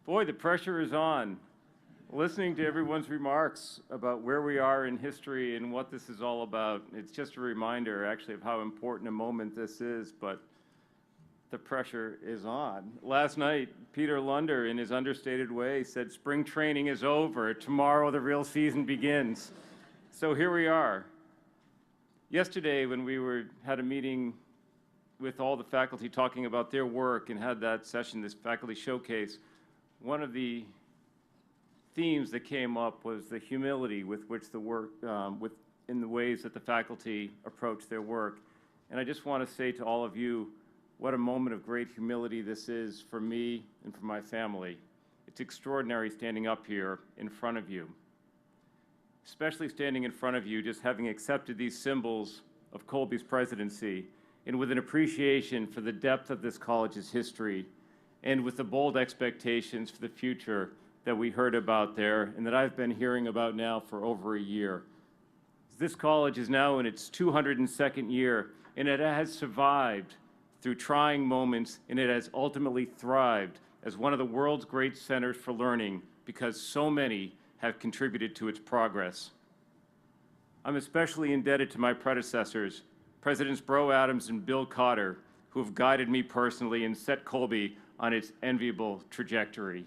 Boy, the pressure is on. Listening to everyone's remarks about where we are in history and what this is all about, it's just a reminder actually of how important a moment this is, but the pressure is on. Last night, Peter Lunder, in his understated way, said spring training is over. Tomorrow the real season begins. So here we are. Yesterday, when we had a meeting with all the faculty talking about their work and had that session, this faculty showcase, one of the themes that came up was the humility with which the work, in the ways that the faculty approach their work. And I just want to say to all of you, what a moment of great humility this is for me and for my family. It's extraordinary standing up here in front of you, especially standing in front of you, just having accepted these symbols of Colby's presidency, and with an appreciation for the depth of this college's history, and with the bold expectations for the future that we heard about there and that I've been hearing about now for over a year. This college is now in its 202nd year, and it has survived through trying moments, and it has ultimately thrived as one of the world's great centers for learning because so many have contributed to its progress. I'm especially indebted to my predecessors, Presidents Bro Adams and Bill Cotter, who have guided me personally and set Colby on its enviable trajectory.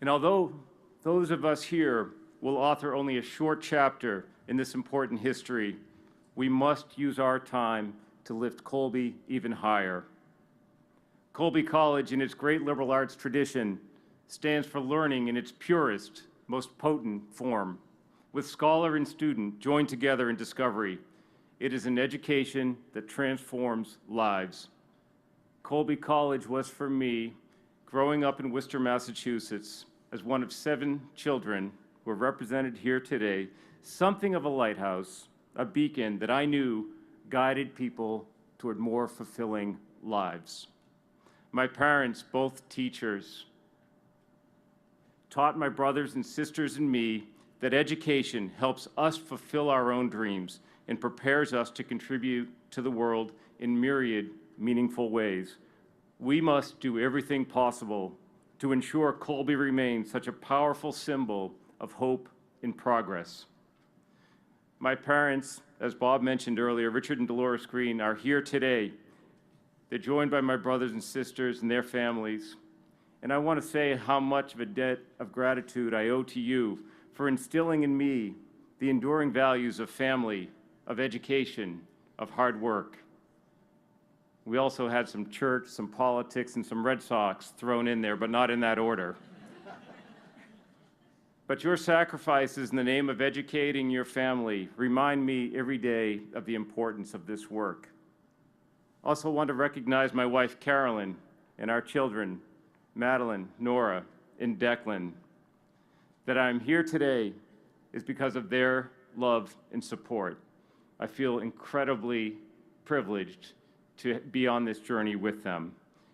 And although those of us here will author only a short chapter in this important history, we must use our time to lift Colby even higher. Colby College, in its great liberal arts tradition, stands for learning in its purest, most potent form. With scholar and student joined together in discovery, it is an education that transforms lives. Colby College was for me, growing up in Worcester, Massachusetts, as one of 7 children who are represented here today, something of a lighthouse, a beacon that I knew guided people toward more fulfilling lives. My parents, both teachers, taught my brothers and sisters and me that education helps us fulfill our own dreams and prepares us to contribute to the world in myriad meaningful ways. We must do everything possible to ensure Colby remains such a powerful symbol of hope and progress. My parents, as Bob mentioned earlier, Richard and Dolores Greene, are here today. They're joined by my brothers and sisters and their families. And I want to say how much of a debt of gratitude I owe to you for instilling in me the enduring values of family, of education, of hard work. We also had some church, some politics, and some Red Sox thrown in there, but not in that order. But your sacrifices in the name of educating your family remind me every day of the importance of this work. I also want to recognize my wife, Carolyn, and our children, Madeline, Nora, and Declan. That I'm here today is because of their love and support. I feel incredibly privileged to be on this journey with them.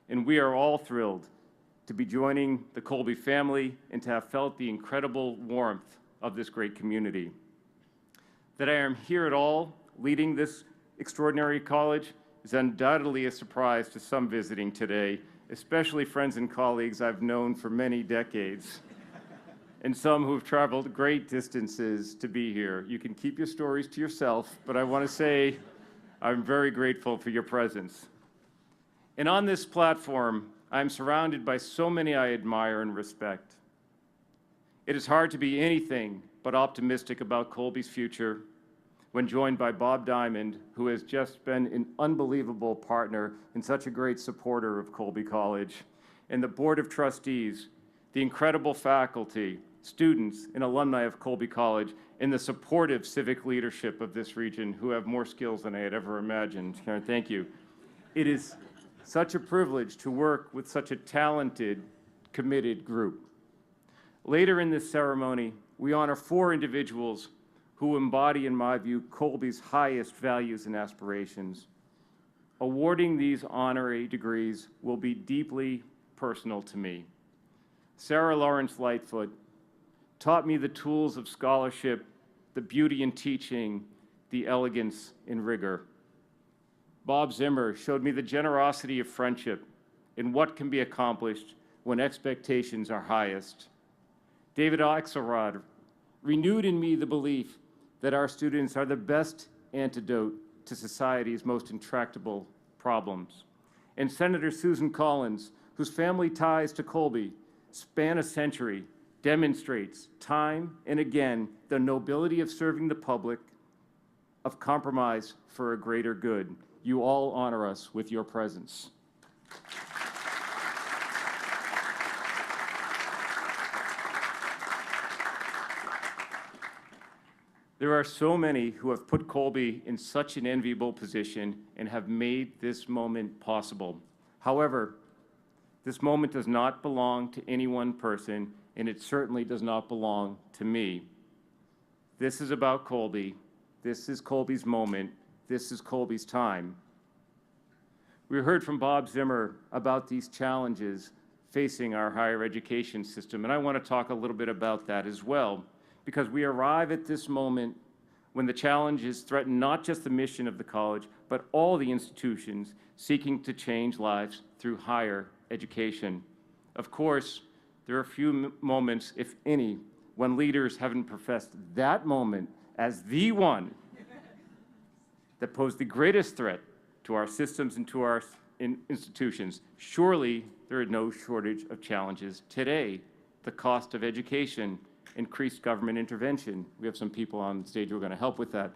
And we are all thrilled to be joining the Colby family and to have felt the incredible warmth of this great community. That I am here at all leading this extraordinary college is undoubtedly a surprise to some visiting today, especially friends and colleagues I've known for many decades, and some who've traveled great distances to be here. You can keep your stories to yourself, but I want to say I'm very grateful for your presence. And on this platform, I'm surrounded by so many I admire and respect. It is hard to be anything but optimistic about Colby's future when joined by Bob Diamond, who has just been an unbelievable partner and such a great supporter of Colby College, and the Board of Trustees, the incredible faculty, students, and alumni of Colby College, and the supportive civic leadership of this region who have more skills than I had ever imagined. Karen, thank you. It is such a privilege to work with such a talented, committed group. Later in this ceremony, we honor 4 individuals who embody, in my view, Colby's highest values and aspirations. Awarding these honorary degrees will be deeply personal to me. Sarah Lawrence Lightfoot taught me the tools of scholarship, the beauty in teaching, the elegance in rigor. Bob Zimmer showed me the generosity of friendship in what can be accomplished when expectations are highest. David Axelrod renewed in me the belief that our students are the best antidote to society's most intractable problems. And Senator Susan Collins, whose family ties to Colby span a century, demonstrates time and again the nobility of serving the public, of compromise for a greater good. You all honor us with your presence. There are so many who have put Colby in such an enviable position and have made this moment possible. However, this moment does not belong to any one person, and it certainly does not belong to me. This is about Colby. This is Colby's moment. This is Colby's time. We heard from Bob Zimmer about these challenges facing our higher education system, and I want to talk a little bit about that as well, because we arrive at this moment when the challenges threaten not just the mission of the college, but all the institutions seeking to change lives through higher education. Of course, there are few moments, if any, when leaders haven't professed that moment as the one that posed the greatest threat to our systems and to our institutions. Surely there are no shortage of challenges today. The cost of education, increased government intervention. We have some people on stage who are going to help with that.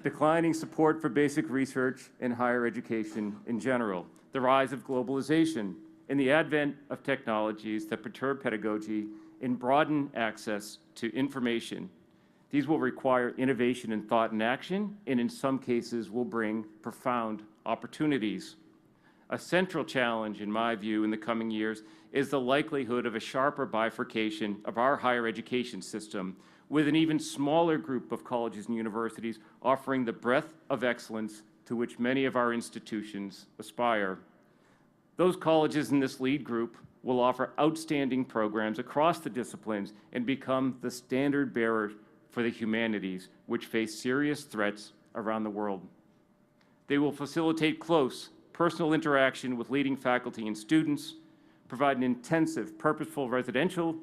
Declining support for basic research and higher education in general. The rise of globalization and the advent of technologies that perturb pedagogy and broaden access to information. These will require innovation in thought and action, and in some cases will bring profound opportunities. A central challenge, in my view, in the coming years is the likelihood of a sharper bifurcation of our higher education system, with an even smaller group of colleges and universities offering the breadth of excellence to which many of our institutions aspire. Those colleges in this lead group will offer outstanding programs across the disciplines and become the standard bearer for the humanities, which face serious threats around the world. They will facilitate close, personal interaction with leading faculty and students, provide an intensive, purposeful residential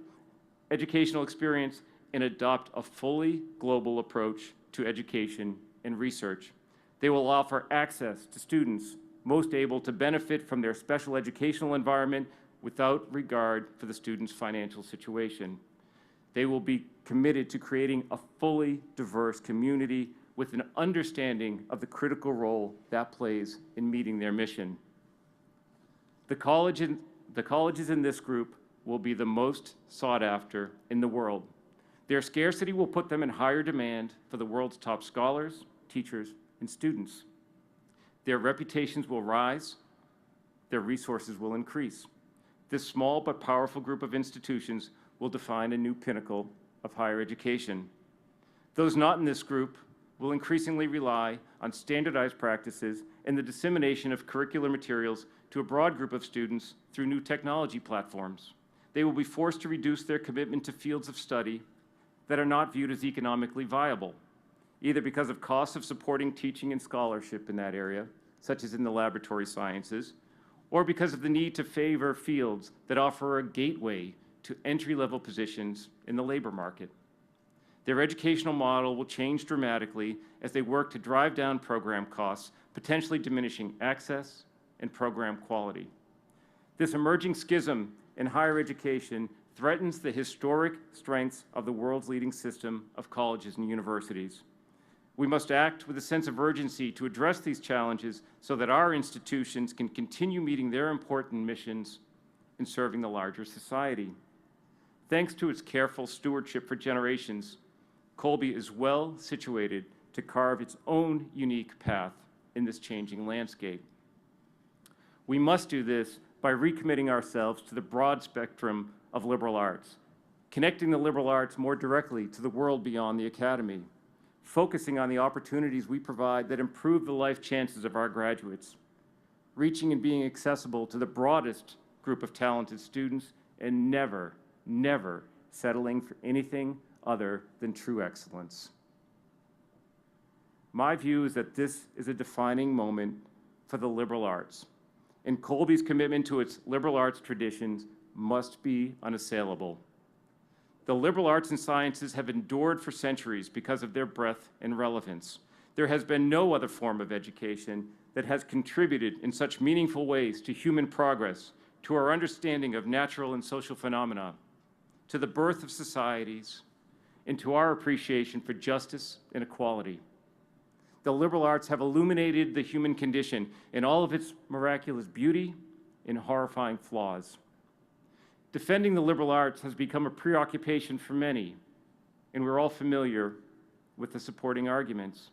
educational experience, and adopt a fully global approach to education and research. They will offer access to students most able to benefit from their special educational environment without regard for the student's financial situation. They will be committed to creating a fully diverse community with an understanding of the critical role that plays in meeting their mission. The colleges in this group will be the most sought after in the world. Their scarcity will put them in higher demand for the world's top scholars, teachers, and students. Their reputations will rise, their resources will increase. This small but powerful group of institutions will define a new pinnacle of higher education. Those not in this group will increasingly rely on standardized practices and the dissemination of curricular materials to a broad group of students through new technology platforms. They will be forced to reduce their commitment to fields of study that are not viewed as economically viable, either because of costs of supporting teaching and scholarship in that area, such as in the laboratory sciences, or because of the need to favor fields that offer a gateway to entry-level positions in the labor market. Their educational model will change dramatically as they work to drive down program costs, potentially diminishing access and program quality. This emerging schism in higher education threatens the historic strengths of the world's leading system of colleges and universities. We must act with a sense of urgency to address these challenges so that our institutions can continue meeting their important missions in serving the larger society. Thanks to its careful stewardship for generations, Colby is well situated to carve its own unique path in this changing landscape. We must do this by recommitting ourselves to the broad spectrum of liberal arts, connecting the liberal arts more directly to the world beyond the academy, focusing on the opportunities we provide that improve the life chances of our graduates, reaching and being accessible to the broadest group of talented students, and never, never settling for anything other than true excellence. My view is that this is a defining moment for the liberal arts, and Colby's commitment to its liberal arts traditions must be unassailable. The liberal arts and sciences have endured for centuries because of their breadth and relevance. There has been no other form of education that has contributed in such meaningful ways to human progress, to our understanding of natural and social phenomena, to the birth of societies, and to our appreciation for justice and equality. The liberal arts have illuminated the human condition in all of its miraculous beauty and horrifying flaws. Defending the liberal arts has become a preoccupation for many, and we're all familiar with the supporting arguments.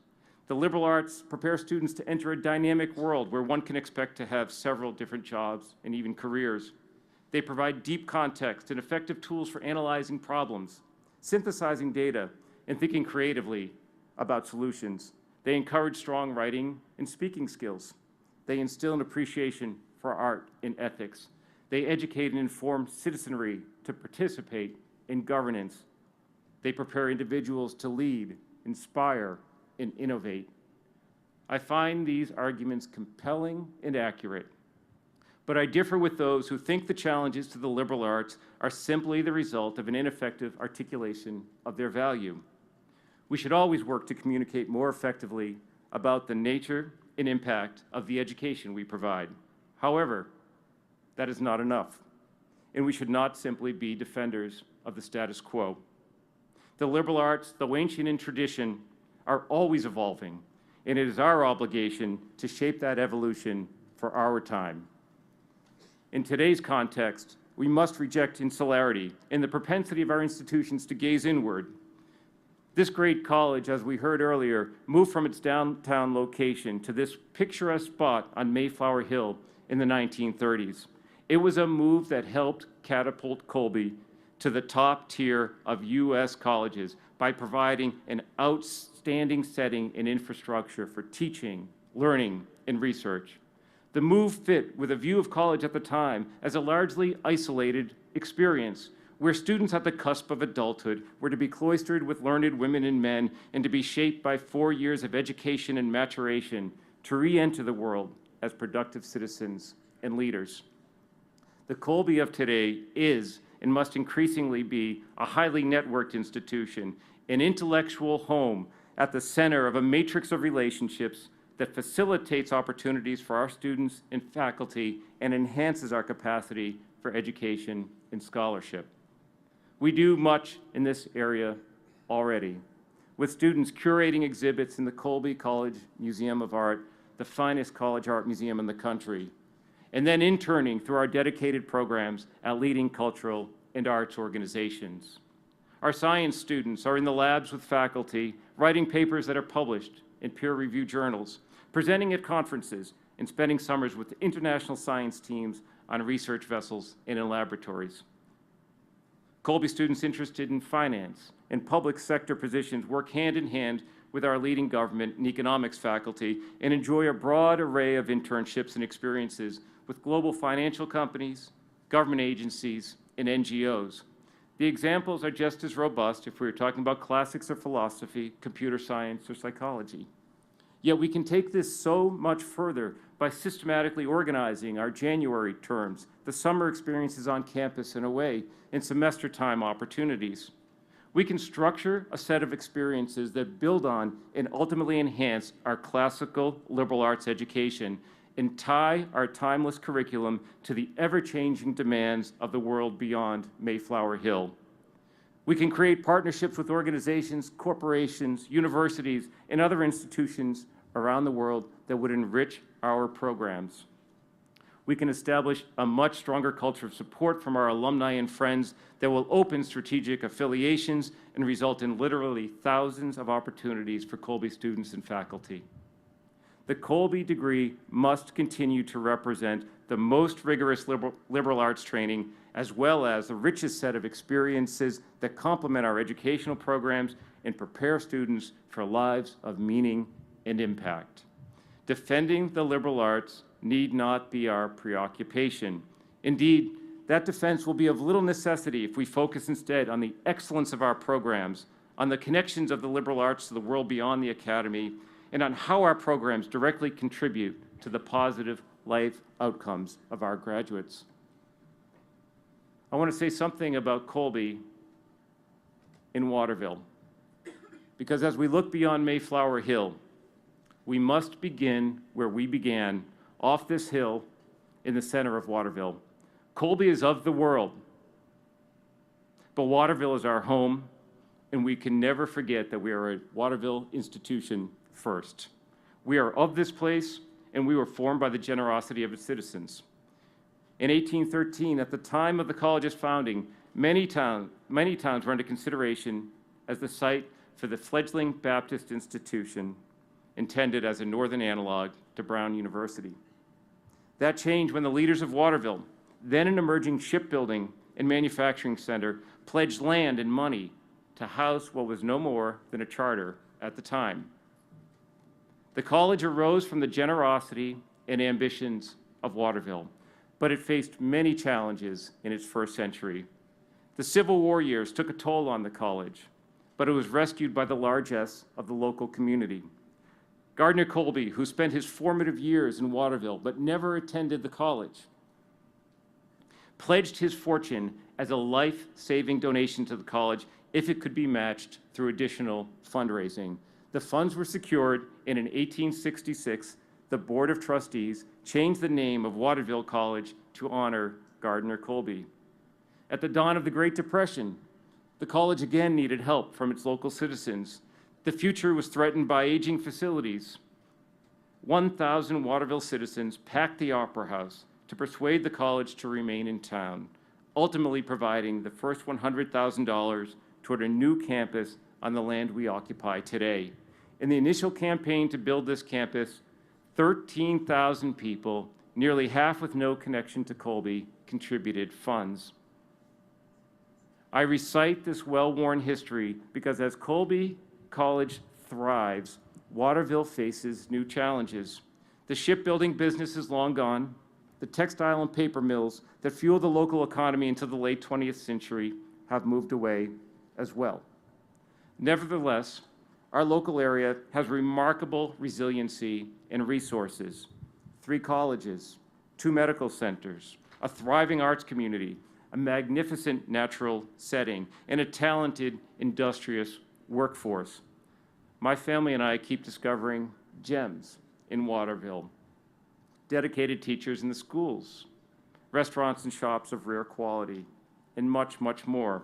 The liberal arts prepare students to enter a dynamic world where one can expect to have several different jobs and even careers. They provide deep context and effective tools for analyzing problems, synthesizing data, and thinking creatively about solutions. They encourage strong writing and speaking skills. They instill an appreciation for art and ethics. They educate and inform citizenry to participate in governance. They prepare individuals to lead, inspire, and innovate. I find these arguments compelling and accurate, but I differ with those who think the challenges to the liberal arts are simply the result of an ineffective articulation of their value. We should always work to communicate more effectively about the nature and impact of the education we provide. However, that is not enough, and we should not simply be defenders of the status quo. The liberal arts, though ancient in tradition, are always evolving, and it is our obligation to shape that evolution for our time. In today's context, we must reject insularity and the propensity of our institutions to gaze inward. This great college, as we heard earlier, moved from its downtown location to this picturesque spot on Mayflower Hill in the 1930s. It was a move that helped catapult Colby to the top tier of U.S. colleges by providing an outstanding setting and infrastructure for teaching, learning, and research. The move fit with a view of college at the time as a largely isolated experience, where students at the cusp of adulthood were to be cloistered with learned women and men and to be shaped by 4 years of education and maturation to re-enter the world as productive citizens and leaders. The Colby of today is and must increasingly be a highly networked institution, an intellectual home at the center of a matrix of relationships that facilitates opportunities for our students and faculty and enhances our capacity for education and scholarship. We do much in this area already, with students curating exhibits in the Colby College Museum of Art, the finest college art museum in the country, and then interning through our dedicated programs at leading cultural and arts organizations. Our science students are in the labs with faculty, writing papers that are published in peer-reviewed journals, presenting at conferences, and spending summers with international science teams on research vessels and in laboratories. Colby students interested in finance and public sector positions work hand in hand with our leading government and economics faculty and enjoy a broad array of internships and experiences with global financial companies, government agencies, and NGOs. The examples are just as robust if we were talking about classics of philosophy, computer science, or psychology. Yet we can take this so much further by systematically organizing our January terms, the summer experiences on campus and away, and semester time opportunities. We can structure a set of experiences that build on and ultimately enhance our classical liberal arts education and tie our timeless curriculum to the ever-changing demands of the world beyond Mayflower Hill. We can create partnerships with organizations, corporations, universities, and other institutions around the world that would enrich our programs. We can establish a much stronger culture of support from our alumni and friends that will open strategic affiliations and result in literally thousands of opportunities for Colby students and faculty. The Colby degree must continue to represent the most rigorous liberal arts training, as well as the richest set of experiences that complement our educational programs and prepare students for lives of meaning and impact. Defending the liberal arts need not be our preoccupation. Indeed, that defense will be of little necessity if we focus instead on the excellence of our programs, on the connections of the liberal arts to the world beyond the academy, and on how our programs directly contribute to the positive life outcomes of our graduates. I want to say something about Colby in Waterville, because as we look beyond Mayflower Hill, we must begin where we began, off this hill in the center of Waterville. Colby is of the world, but Waterville is our home, and we can never forget that we are a Waterville institution first. We are of this place, and we were formed by the generosity of its citizens. In 1813, at the time of the college's founding, many towns were under consideration as the site for the fledgling Baptist institution intended as a northern analog to Brown University. That changed when the leaders of Waterville, then an emerging shipbuilding and manufacturing center, pledged land and money to house what was no more than a charter at the time. The college arose from the generosity and ambitions of Waterville, but it faced many challenges in its first century. The Civil War years took a toll on the college, but it was rescued by the largesse of the local community. Gardner Colby, who spent his formative years in Waterville but never attended the college, pledged his fortune as a life-saving donation to the college if it could be matched through additional fundraising. The funds were secured, and in 1866, the Board of Trustees changed the name of Waterville College to honor Gardner Colby. At the dawn of the Great Depression, the college again needed help from its local citizens. The future was threatened by aging facilities. 1,000 Waterville citizens packed the Opera House to persuade the college to remain in town, ultimately providing the first $100,000 toward a new campus on the land we occupy today. In the initial campaign to build this campus, 13,000 people, nearly half with no connection to Colby, contributed funds. I recite this well-worn history because as Colby College thrives, Waterville faces new challenges. The shipbuilding business is long gone. The textile and paper mills that fueled the local economy into the late 20th century have moved away as well. Nevertheless, our local area has remarkable resiliency and resources. 3 colleges, 2 medical centers, a thriving arts community, a magnificent natural setting, and a talented, industrious workforce. My family and I keep discovering gems in Waterville. Dedicated teachers in the schools, restaurants and shops of rare quality, and much, much more.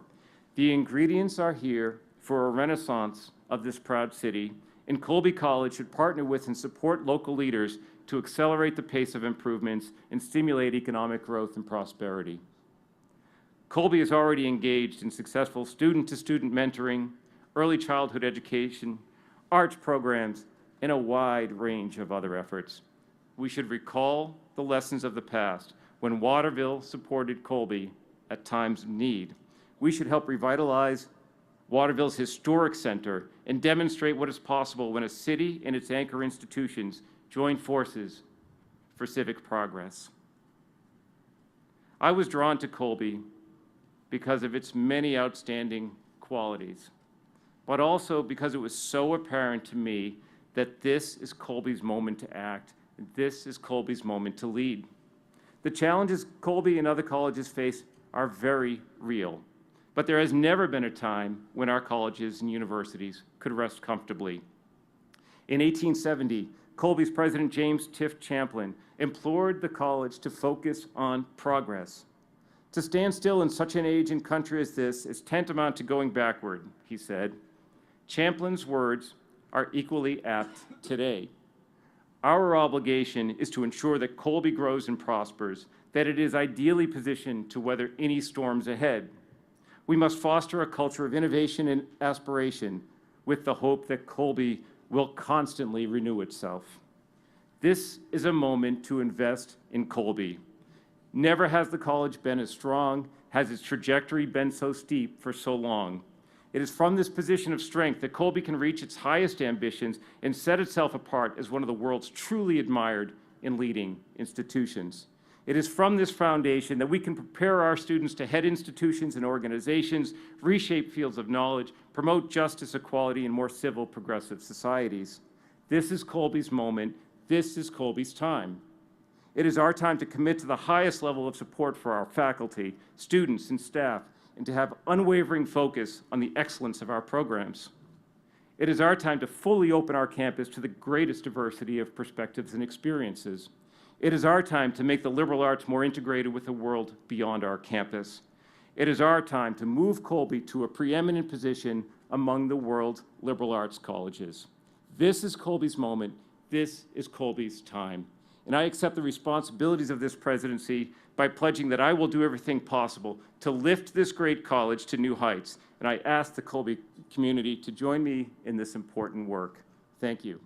The ingredients are here for a renaissance of this proud city, and Colby College should partner with and support local leaders to accelerate the pace of improvements and stimulate economic growth and prosperity. Colby is already engaged in successful student-to-student mentoring, early childhood education, arts programs, and a wide range of other efforts. We should recall the lessons of the past when Waterville supported Colby at times of need. We should help revitalize Waterville's historic center and demonstrate what is possible when a city and its anchor institutions join forces for civic progress. I was drawn to Colby because of its many outstanding qualities, but also because it was so apparent to me that this is Colby's moment to act, and this is Colby's moment to lead. The challenges Colby and other colleges face are very real, but there has never been a time when our colleges and universities could rest comfortably. In 1870, Colby's president, James Tift Champlin, implored the college to focus on progress. To stand still in such an age and country as this is tantamount to going backward, he said. Champlin's words are equally apt today. Our obligation is to ensure that Colby grows and prospers, that it is ideally positioned to weather any storms ahead. We must foster a culture of innovation and aspiration with the hope that Colby will constantly renew itself. This is a moment to invest in Colby. Never has the college been as strong, has its trajectory been so steep for so long. It is from this position of strength that Colby can reach its highest ambitions and set itself apart as one of the world's truly admired and leading institutions. It is from this foundation that we can prepare our students to head institutions and organizations, reshape fields of knowledge, promote justice, equality, and more civil, progressive societies. This is Colbys Moment. This is Colbys time. It is our time to commit to the highest level of support for our faculty, students, and staff, and to have unwavering focus on the excellence of our programs. It is our time to fully open our campus to the greatest diversity of perspectives and experiences. It is our time to make the liberal arts more integrated with the world beyond our campus. It is our time to move Colby to a preeminent position among the world's liberal arts colleges. This is Colbys Moment. This is Colbys time. And I accept the responsibilities of this presidency by pledging that I will do everything possible to lift this great college to new heights. And I ask the Colby community to join me in this important work. Thank you.